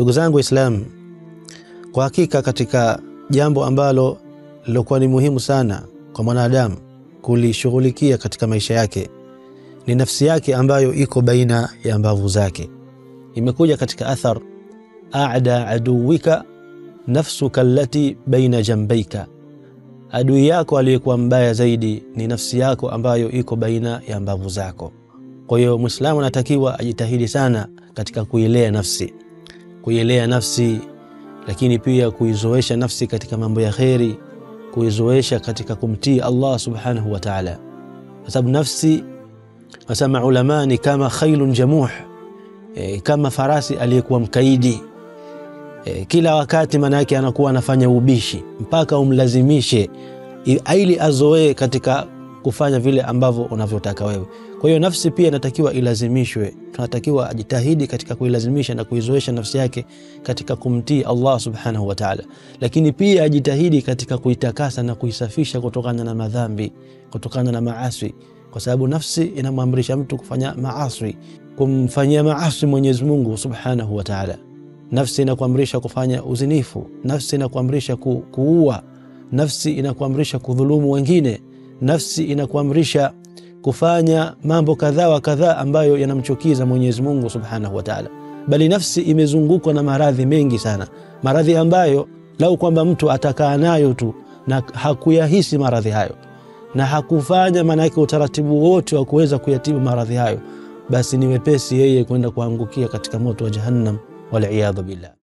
Ndugu zangu Waislamu, kwa hakika katika jambo ambalo lilokuwa ni muhimu sana kwa mwanadamu kulishughulikia katika maisha yake ni nafsi yake ambayo iko baina ya mbavu zake. Imekuja katika athar, a'da aduwika nafsuka allati baina jambayka, adui yako aliyekuwa mbaya zaidi ni nafsi yako ambayo iko baina ya mbavu zako. Kwa hiyo Muislamu anatakiwa ajitahidi sana katika kuilea nafsi, lakini pia kuizoesha nafsi katika mambo ya kheri, kuizoesha katika kumtii Allah subhanahu wa ta'ala. Kwa sababu nafsi, wasema ulama, ni kama khailun jamuh, kama farasi aliyekuwa mkaidi. Kila wakati manake anakuwa anafanya ubishi mpaka umlazimishe ili azoee katika kufanya vile ambavyo unavyotaka wewe. Kwa hiyo nafsi pia inatakiwa ilazimishwe. Tunatakiwa ajitahidi katika kuilazimisha na kuizoesha nafsi yake katika kumtii Allah subhanahu wa ta'ala, lakini pia ajitahidi katika kuitakasa na kuisafisha kutokana na madhambi, kutokana na maasi, kwa sababu nafsi inamwamrisha mtu kufanya maasi, kumfanyia maasi Mwenyezi Mungu subhanahu wa ta'ala. Nafsi inakuamrisha kufanya uzinifu, nafsi inakuamrisha kuua, nafsi inakuamrisha kudhulumu wengine, nafsi inakuamrisha kufanya mambo kadhaa wa kadhaa ambayo yanamchukiza Mwenyezi Mungu subhanahu wa ta'ala. Bali nafsi imezungukwa na maradhi mengi sana, maradhi ambayo lau kwamba mtu atakaa nayo tu na hakuyahisi maradhi hayo na hakufanya manake utaratibu wote wa kuweza kuyatibu maradhi hayo, basi ni wepesi yeye kwenda kuangukia katika moto wa Jahannam, wal iyadhu billah.